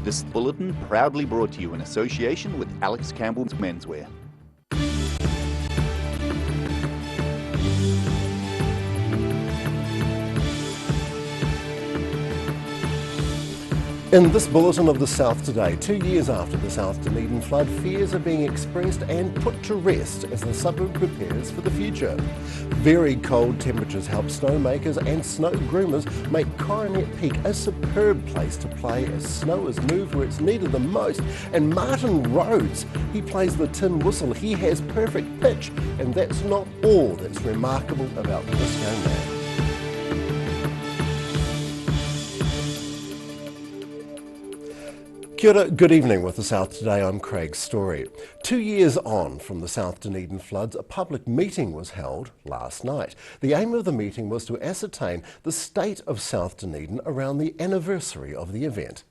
This bulletin proudly brought to you in association with Alex Campbell's Menswear. In this bulletin of the South today, 2 years after the South Dunedin flood, fears are being expressed and put to rest as the suburb prepares for the future. Very cold temperatures help snowmakers and snow groomers make Coronet Peak a superb place to play as snow is moved where it's needed the most. And Martin Rhodes, he plays the tin whistle. He has perfect pitch, and that's not all that's remarkable about this young man. Kia ora, good evening with the South Today. I'm Craig Story. 2 years on from the South Dunedin floods, a public meeting was held last night. The aim of the meeting was to ascertain the state of South Dunedin around the anniversary of the event.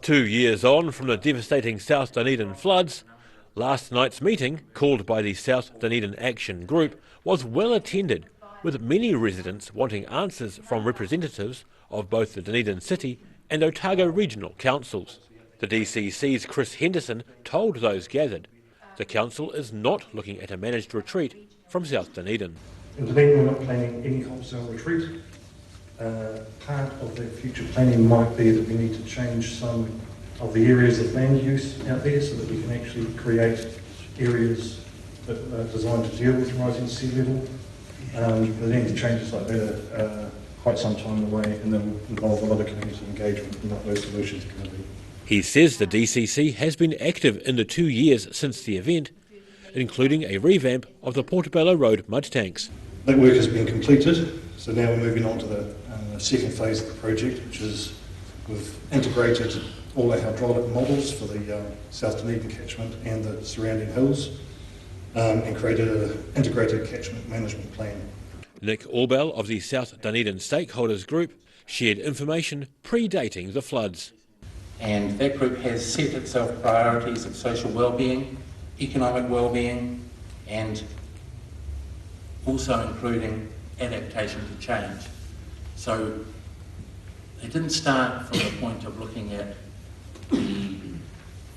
2 years on from the devastating South Dunedin floods, last night's meeting, called by the South Dunedin Action Group, was well attended, with many residents wanting answers from representatives of both the Dunedin City and Otago regional councils. The DCC's Chris Henderson told those gathered the council is not looking at a managed retreat from South Dunedin. In Dunedin, we're not planning any wholesale retreat. Part of the future planning might be that we need to change some of the areas of land use out there so that we can actually create areas that are designed to deal with rising sea level. But any changes like that are quite some time away, and they'll involve a lot of community engagement in what those solutions are going to be. He says the DCC has been active in the 2 years since the event, including a revamp of the Portobello Road mud tanks. That work has been completed, so now we're moving on to the second phase of the project, which is we've integrated all our hydraulic models for the South Dunedin catchment and the surrounding hills, and created an integrated catchment management plan. Nick Allbell of the South Dunedin Stakeholders Group shared information predating the floods. And that group has set itself priorities of social wellbeing, economic wellbeing, and also including adaptation to change. So they didn't start from the point of looking at the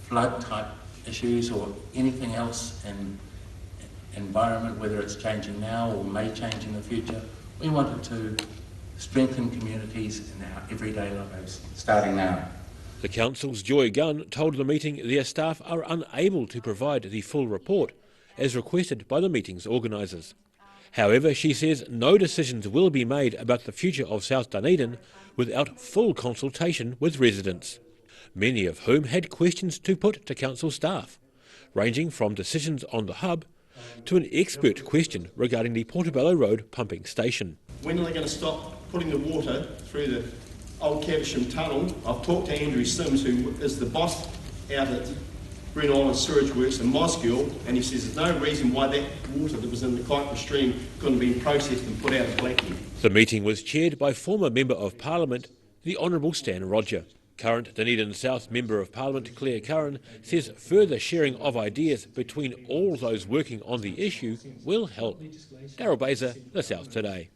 flood type issues or anything else in environment, whether it's changing now or may change in the future. We wanted to strengthen communities in our everyday lives, starting now. The council's Joy Gunn told the meeting their staff are unable to provide the full report, as requested by the meeting's organisers. However, she says no decisions will be made about the future of South Dunedin without full consultation with residents, many of whom had questions to put to council staff, ranging from decisions on the hub to an expert question regarding the Portobello Road pumping station. When are they going to stop putting the water through the Old Caversham Tunnel? I've talked to Andrew Sims, who is the boss out at Green Island Sewage Works in Mosgiel, and he says there's no reason why that water that was in the Kyper stream couldn't be processed and put out of Blackie. The meeting was chaired by former Member of Parliament, the Honourable Stan Rodger. Current Dunedin South Member of Parliament Claire Curran says further sharing of ideas between all those working on the issue will help. Daryl Baser, The South Today.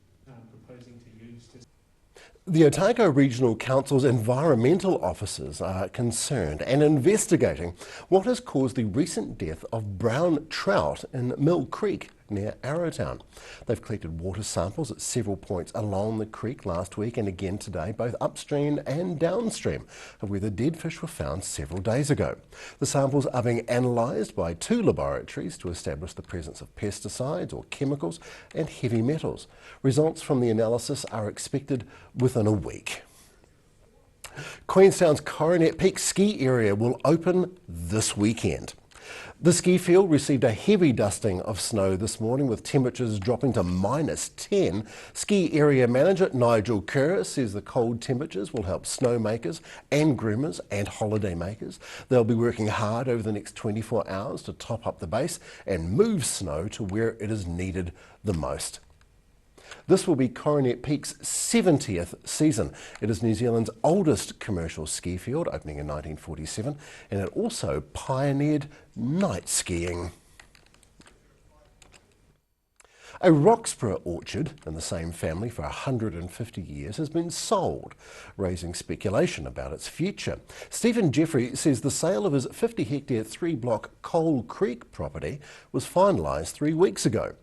The Otago Regional Council's environmental officers are concerned and investigating what has caused the recent death of brown trout in Mill Creek near Arrowtown. They've collected water samples at several points along the creek last week and again today, both upstream and downstream, of where the dead fish were found several days ago. The samples are being analysed by 2 laboratories to establish the presence of pesticides or chemicals and heavy metals. Results from the analysis are expected within a week. Queenstown's Coronet Peak ski area will open this weekend. The ski field received a heavy dusting of snow this morning, with temperatures dropping to -10. Ski area manager Nigel Kerr says the cold temperatures will help snowmakers and groomers and holiday makers. They'll be working hard over the next 24 hours to top up the base and move snow to where it is needed the most. This will be Coronet Peak's 70th season. It is New Zealand's oldest commercial ski field, opening in 1947, and it also pioneered night skiing. A Roxburgh orchard in the same family for 150 years has been sold, raising speculation about its future. Stephen Jeffrey says the sale of his 50-hectare 3-block Coal Creek property was finalised 3 weeks ago.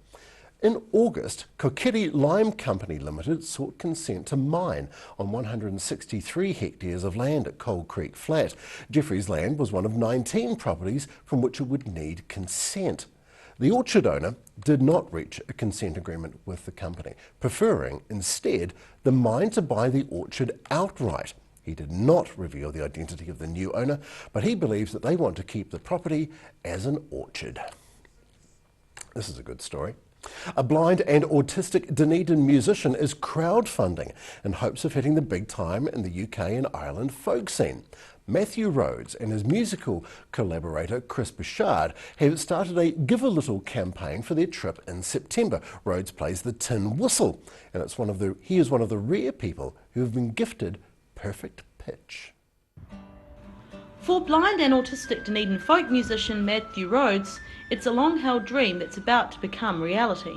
In August, Kokiri Lime Company Limited sought consent to mine on 163 hectares of land at Coal Creek Flat. Jeffrey's land was one of 19 properties from which it would need consent. The orchard owner did not reach a consent agreement with the company, preferring instead the mine to buy the orchard outright. He did not reveal the identity of the new owner, but he believes that they want to keep the property as an orchard. This is a good story. A blind and autistic Dunedin musician is crowdfunding in hopes of hitting the big time in the UK and Ireland folk scene. Matthew Rhodes and his musical collaborator Chris Bouchard have started a Give a Little campaign for their trip in September. Rhodes plays the tin whistle, and he is one of the rare people who have been gifted perfect pitch. For blind and autistic Dunedin folk musician Matthew Rhodes, it's a long-held dream that's about to become reality.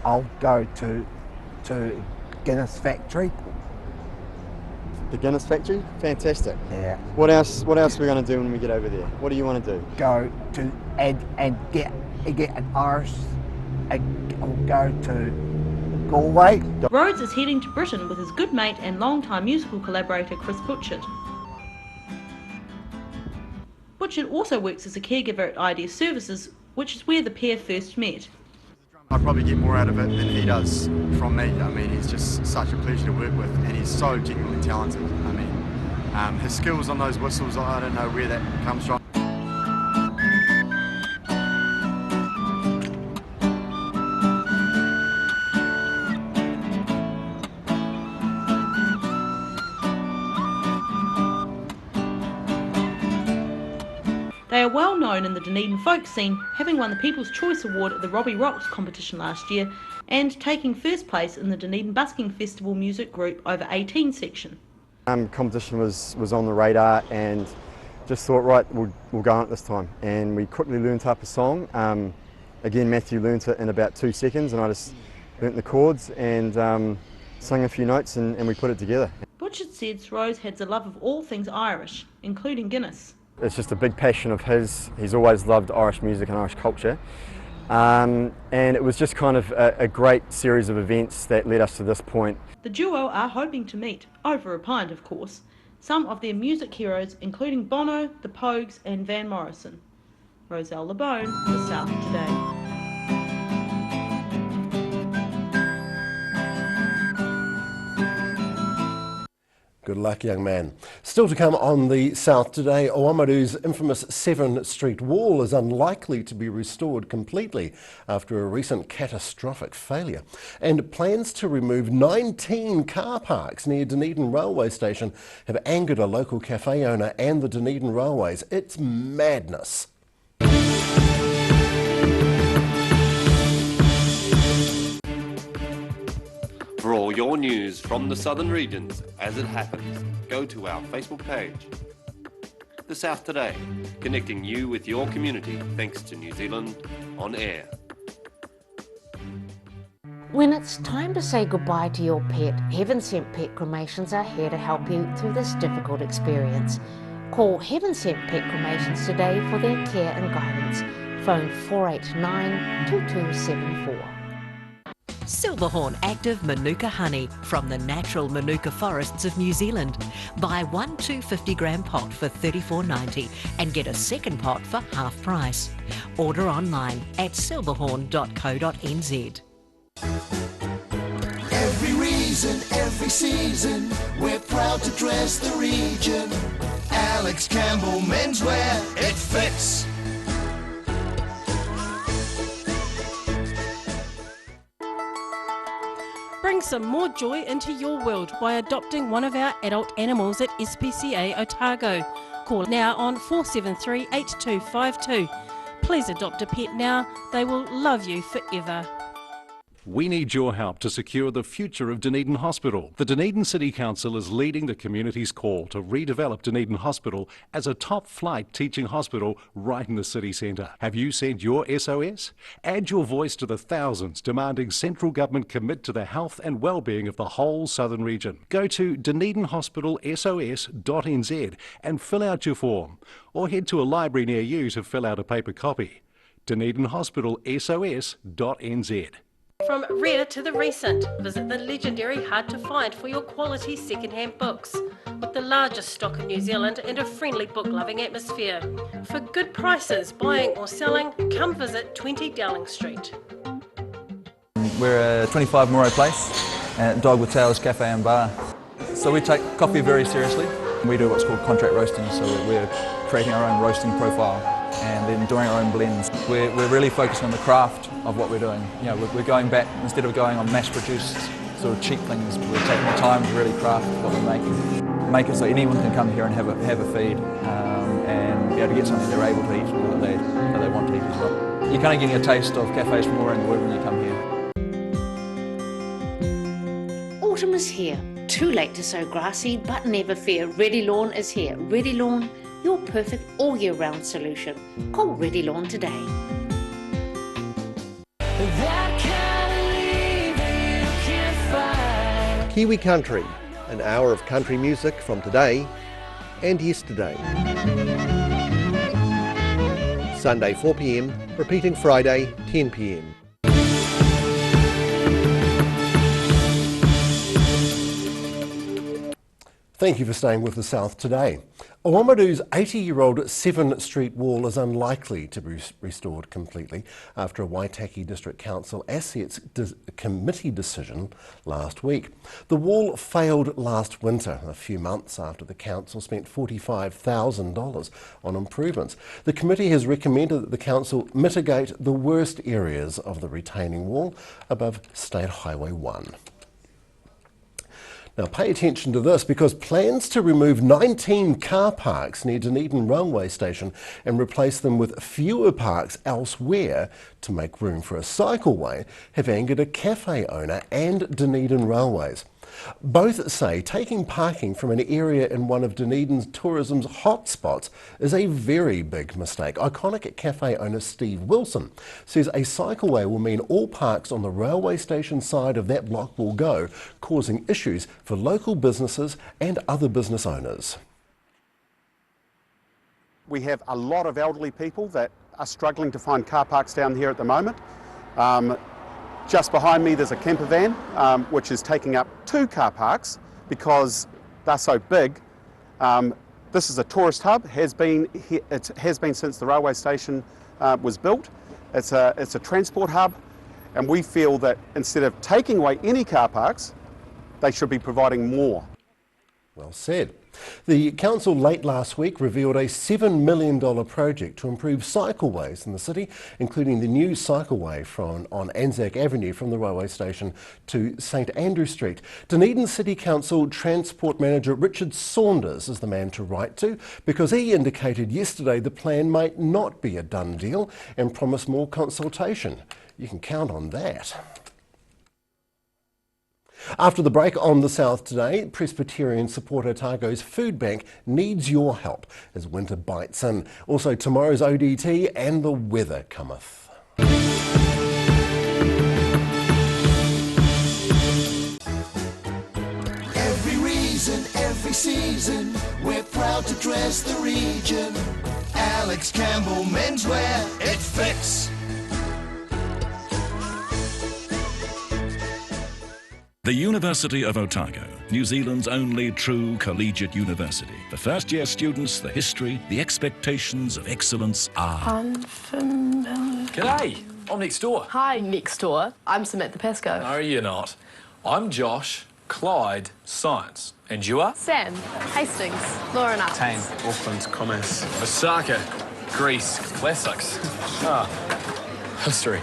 I'll go to Guinness Factory. The Guinness Factory? Fantastic. Yeah. What else are we going to do when we get over there? What do you want to do? Go to and get an Irish. I'll go to Galway. Rhodes is heading to Britain with his good mate and long-time musical collaborator Chris Bouchard. Bouchard also works as a caregiver at Idea Services, which is where the pair first met. I probably get more out of it than he does from me. I mean, he's just such a pleasure to work with, and he's so genuinely talented. I mean, his skills on those whistles, I don't know where that comes from. They are well known in the Dunedin folk scene, having won the People's Choice Award at the Robbie Rocks competition last year and taking first place in the Dunedin Busking Festival Music Group over 18 section. Competition was on the radar, and just thought, right, we'll go on it this time. And we quickly learnt up a song. Again, Matthew learnt it in about 2 seconds, and I just learnt the chords and sang a few notes, and we put it together. Bouchard says Rose has a love of all things Irish, including Guinness. It's just a big passion of his. He's always loved Irish music and Irish culture. And it was just kind of a great series of events that led us to this point. The duo are hoping to meet, over a pint of course, some of their music heroes including Bono, the Pogues and Van Morrison. Roselle LeBone, The South Today. Good luck, young man. Still to come on the South Today, Oamaru's infamous 7th Street wall is unlikely to be restored completely after a recent catastrophic failure. And plans to remove 19 car parks near Dunedin railway station have angered a local cafe owner and the Dunedin Railways. It's madness. For all your news from the southern regions as it happens, go to our Facebook page. The South Today, connecting you with your community thanks to New Zealand On Air. When it's time to say goodbye to your pet, Heaven Sent Pet Cremations are here to help you through this difficult experience. Call Heaven Sent Pet Cremations today for their care and guidance. Phone 489 2274. Silverhorn Active Manuka Honey from the natural Manuka forests of New Zealand. Buy one 250-gram pot for $34.90 and get a second pot for half price. Order online at silverhorn.co.nz. Every reason, every season, we're proud to dress the region. Alex Campbell Menswear, it fits. Bring some more joy into your world by adopting one of our adult animals at SPCA Otago. Call now on 473 8252. Please adopt a pet now. They will love you forever. We need your help to secure the future of Dunedin Hospital. The Dunedin City Council is leading the community's call to redevelop Dunedin Hospital as a top-flight teaching hospital right in the city centre. Have you sent your SOS? Add your voice to the thousands demanding central government commit to the health and well-being of the whole southern region. Go to dunedinhospitalsos.nz and fill out your form, or head to a library near you to fill out a paper copy. dunedinhospitalsos.nz. From rare to the recent, visit the legendary Hard to Find for your quality second-hand books. With the largest stock in New Zealand and a friendly book-loving atmosphere. For good prices, buying or selling, come visit 20 Dowling Street. We're a 25 Moreau Place at Dog with Tails Cafe and Bar. So we take coffee very seriously. We do what's called contract roasting, so we're creating our own roasting profile and then doing our own blends. We're really focusing on the craft of what we're doing. You know, we're going back, instead of going on mass-produced sort of cheap things, we're taking the time to really craft what we're making. Make it so anyone can come here and have a feed and be able to get something they're able to eat or that they want to eat as well. You're kind of getting a taste of cafes from all around the world when you come here. Autumn is here. Too late to sow grass seed, but never fear. Ready Lawn is here. Ready Lawn, your perfect all year round solution. Call Ready Lawn today. Kiwi Country, an hour of country music from today and yesterday. Sunday 4 p.m, repeating Friday 10 p.m. Thank you for staying with the South today. Oamaru's 80-year-old 7th Street wall is unlikely to be restored completely after a Waitaki District Council Assets Committee decision last week. The wall failed last winter, a few months after the council spent $45,000 on improvements. The committee has recommended that the council mitigate the worst areas of the retaining wall above State Highway 1. Now pay attention to this, because plans to remove 19 car parks near Dunedin railway station and replace them with fewer parks elsewhere to make room for a cycleway have angered a cafe owner and Dunedin Railways. Both say taking parking from an area in one of Dunedin's tourism's hotspots is a very big mistake. Iconic cafe owner Steve Wilson says a cycleway will mean all parks on the railway station side of that block will go, causing issues for local businesses and other business owners. We have a lot of elderly people that are struggling to find car parks down here at the moment. Just behind me there's a camper van which is taking up 2 car parks because they're so big. This is a tourist hub, it has been since the railway station was built. It's a transport hub, and we feel that instead of taking away any car parks, they should be providing more. Well said. The council late last week revealed a $7 million project to improve cycleways in the city, including the new cycleway on Anzac Avenue from the railway station to St Andrew Street. Dunedin City Council Transport Manager Richard Saunders is the man to write to, because he indicated yesterday the plan might not be a done deal and promised more consultation. You can count on that. After the break on the South today, Presbyterian Support Otago's food bank needs your help as winter bites in. Also tomorrow's ODT and the weather cometh. Every reason, every season, we're proud to dress the region. Alex Campbell Menswear, it fits. The University of Otago, New Zealand's only true collegiate university. For first-year students, the history, the expectations of excellence are unfamiliar. G'day, I'm next door. Hi, next door. I'm Samantha Pascoe. No, you're not. I'm Josh, Clyde, Science. And you are? Sam, Hastings, Laura and Tane, Auckland, Commerce. Osaka, Greece, Classics. History.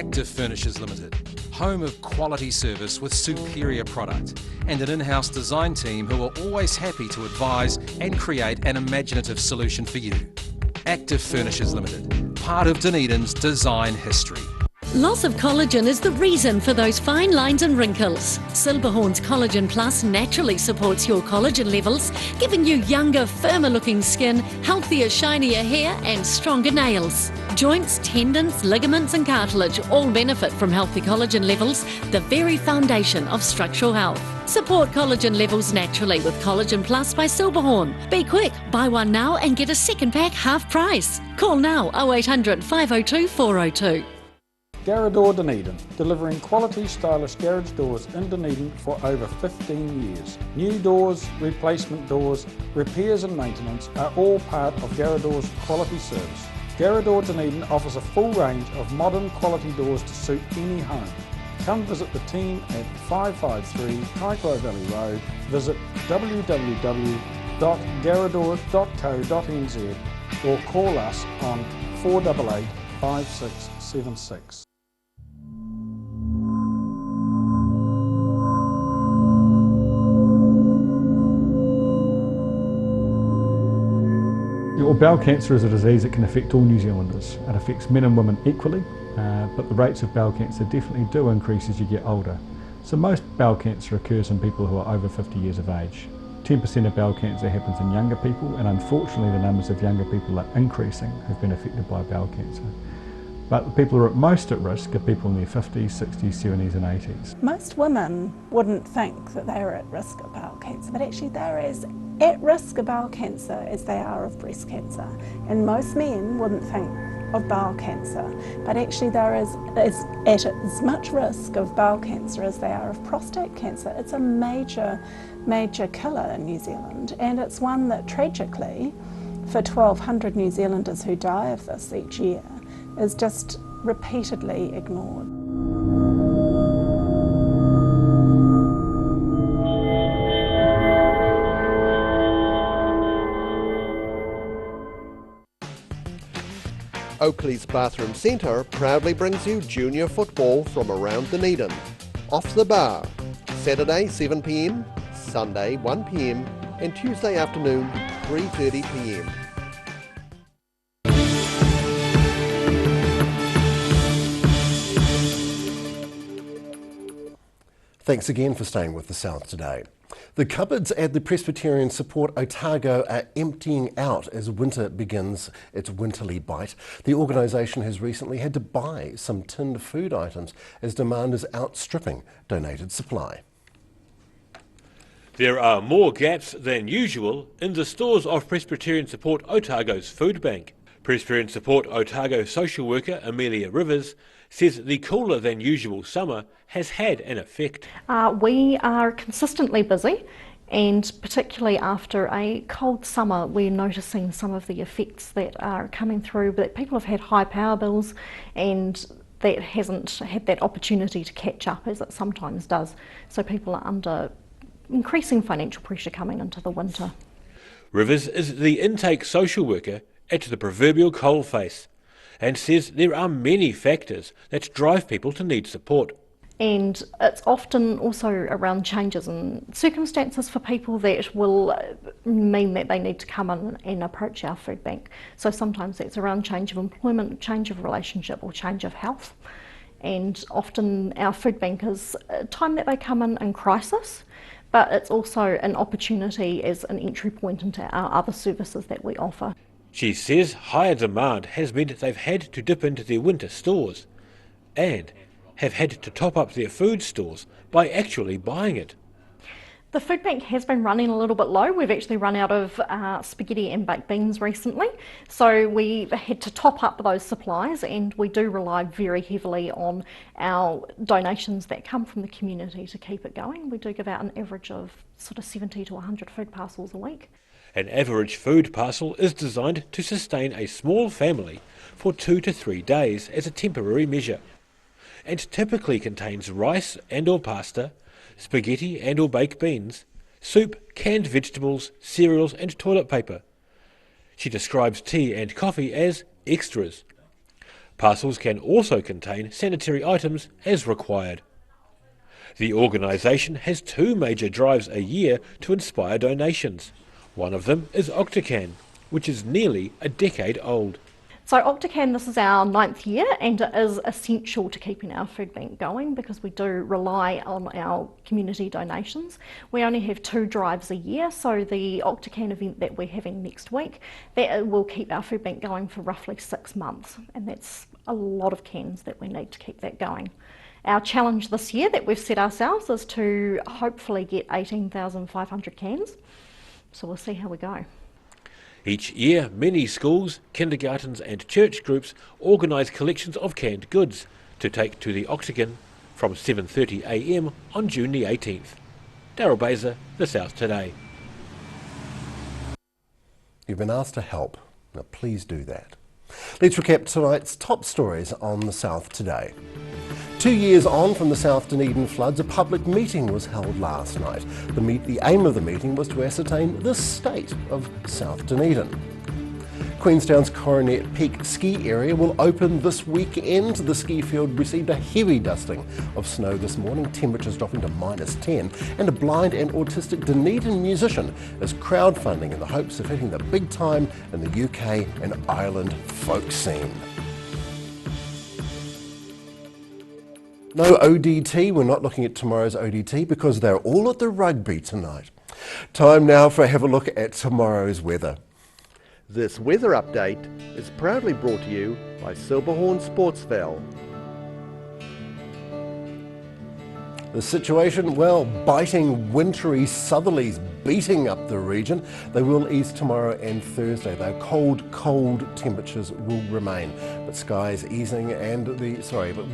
Active Furnishers Limited, home of quality service with superior product and an in-house design team who are always happy to advise and create an imaginative solution for you. Active Furnishers Limited, part of Dunedin's design history. Loss of collagen is the reason for those fine lines and wrinkles. Silberhorn's Collagen Plus naturally supports your collagen levels, giving you younger, firmer looking skin, healthier, shinier hair and stronger nails. Joints, tendons, ligaments and cartilage all benefit from healthy collagen levels, the very foundation of structural health. Support collagen levels naturally with Collagen Plus by Silberhorn. Be quick, buy one now and get a second pack half price. Call now 0800 502 402. Garrador Dunedin, delivering quality stylish garage doors in Dunedin for over 15 years. New doors, replacement doors, repairs and maintenance are all part of Garrador's quality service. Garrador Dunedin offers a full range of modern quality doors to suit any home. Come visit the team at 553 Kaikoai Valley Road, visit www.garrador.co.nz or call us on 488 5676. Well, bowel cancer is a disease that can affect all New Zealanders. It affects men and women equally, but the rates of bowel cancer definitely do increase as you get older. So most bowel cancer occurs in people who are over 50 years of age. 10% of bowel cancer happens in younger people, and unfortunately the numbers of younger people are increasing who've been affected by bowel cancer. But the people who are at most at risk are people in their 50s, 60s, 70s and 80s. Most women wouldn't think that they are at risk of bowel cancer, but actually they're as at risk of bowel cancer as they are of breast cancer. And most men wouldn't think of bowel cancer, but actually they're at as much risk of bowel cancer as they are of prostate cancer. It's a major killer in New Zealand, and it's one that tragically, for 1,200 New Zealanders who die of this each year, is just repeatedly ignored. Oakley's Bathroom Centre proudly brings you junior football from around Dunedin. Off the Bar, Saturday 7 p.m, Sunday 1 p.m, and Tuesday afternoon 3:30 p.m. Thanks again for staying with the South today. The cupboards at the Presbyterian Support Otago are emptying out as winter begins its winterly bite. The organisation has recently had to buy some tinned food items as demand is outstripping donated supply. There are more gaps than usual in the stores of Presbyterian Support Otago's food bank. Presbyterian Support Otago social worker Amelia Rivers says the cooler than usual summer has had an effect. We are consistently busy, and particularly after a cold summer we're noticing some of the effects that are coming through, that people have had high power bills and that hasn't had that opportunity to catch up as it sometimes does. So people are under increasing financial pressure coming into the winter. Rivers is the intake social worker at the proverbial coalface and says there are many factors that drive people to need support. And it's often also around changes in circumstances for people that will mean that they need to come in and approach our food bank. So sometimes that's around change of employment, change of relationship or change of health. And often our food bank is a time that they come in crisis, but it's also an opportunity as an entry point into our other services that we offer. She says higher demand has meant they've had to dip into their winter stores and have had to top up their food stores by actually buying it. The food bank has been running a little bit low. We've actually run out of spaghetti and baked beans recently, so we've had to top up those supplies, and we do rely very heavily on our donations that come from the community to keep it going. We do give out an average of sort of 70 to 100 food parcels a week. An average food parcel is designed to sustain a small family for 2 to 3 days as a temporary measure, and typically contains rice and or pasta, spaghetti and or baked beans, soup, canned vegetables, cereals and toilet paper. She describes tea and coffee as extras. Parcels can also contain sanitary items as required. The organisation has 2 major drives a year to inspire donations. One of them is Octacan, which is nearly a decade old. So Octacan, this is our 9th year, and it is essential to keeping our food bank going because we do rely on our community donations. We only have 2 drives a year, so the Octacan event that we're having next week, that will keep our food bank going for roughly 6 months, and that's a lot of cans that we need to keep that going. Our challenge this year that we've set ourselves is to hopefully get 18,500 cans, so we'll see how we go. Each year, many schools, kindergartens and church groups organise collections of canned goods to take to the Octagon from 7:30 a.m. on June the 18th. Daryl Baser, The South Today. You've been asked to help. Now please do that. Let's recap tonight's top stories on The South Today. 2 years on from the South Dunedin floods, a public meeting was held last night. The aim of the meeting was to ascertain the state of South Dunedin. Queenstown's Coronet Peak ski area will open this weekend. The ski field received a heavy dusting of snow this morning, temperatures dropping to -10, and a blind and autistic Dunedin musician is crowdfunding in the hopes of hitting the big time in the UK and Ireland folk scene. No ODT, we're not looking at tomorrow's ODT because they're all at the rugby tonight. Time now for a have a look at tomorrow's weather. This weather update is proudly brought to you by Silverhorn Sportsville. The situation, well, biting wintry southerlies beating up the region. They will ease tomorrow and Thursday, though cold temperatures will remain. But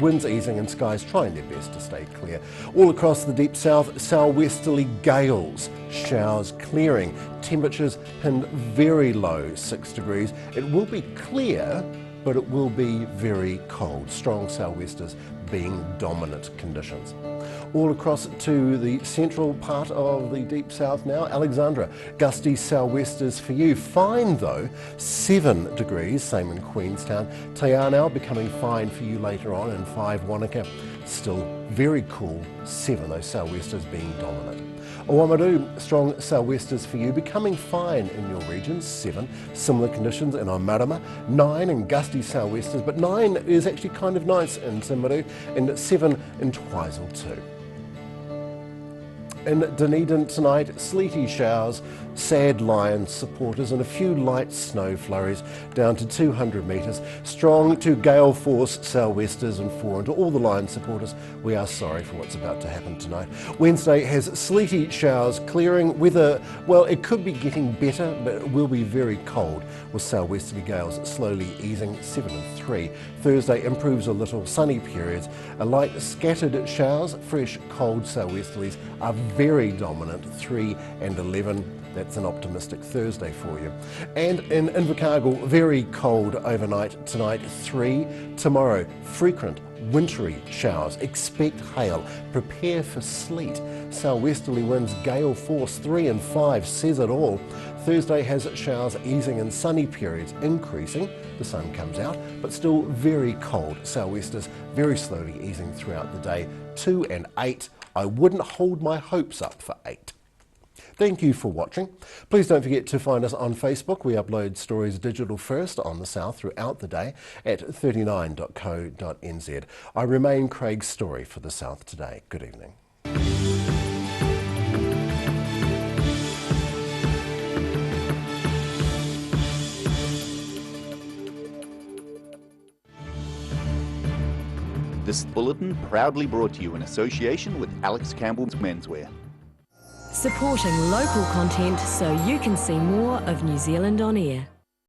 winds easing and skies trying their best to stay clear. All across the deep south, southwesterly gales, showers clearing, temperatures pinned very low, 6 degrees. It will be clear, but it will be very cold. Strong southwesters being dominant conditions. All across to the central part of the deep south now, Alexandra, gusty southwesters for you. Fine though, 7 degrees, same in Queenstown. Taianau becoming fine for you later on, and 5 Wanaka, still very cool, 7, those southwesters being dominant. Oamaru, strong southwesters for you, becoming fine in your region, 7. Similar conditions in Omarama, 9 and gusty southwesters, but 9 is actually kind of nice in Timaru, and 7 in Twizel too. In Dunedin tonight, sleety showers, sad Lions supporters and a few light snow flurries down to 200 metres. Strong to gale force southwesters and 4. And to all the Lions supporters, we are sorry for what's about to happen tonight. Wednesday has sleety showers clearing. Weather, well, it could be getting better, but it will be very cold with southwesterly gales slowly easing, 7 and 3. Thursday improves a little, sunny periods. A light scattered showers, fresh cold southwesterlies are very dominant, 3 and 11. That's an optimistic Thursday for you. And in Invercargill, very cold overnight tonight, 3. Tomorrow, frequent wintry showers. Expect hail. Prepare for sleet. Southwesterly winds, gale force, 3 and 5 says it all. Thursday has showers easing and sunny periods increasing. The sun comes out, but still very cold. Southwesters very slowly easing throughout the day. 2 and 8. I wouldn't hold my hopes up for 8. Thank you for watching. Please don't forget to find us on Facebook. We upload stories digital first on the South throughout the day at 39.co.nz. I remain Craig Story for the South Today. Good evening. This bulletin proudly brought to you in association with Alex Campbell's Menswear. Supporting local content so you can see more of New Zealand on air.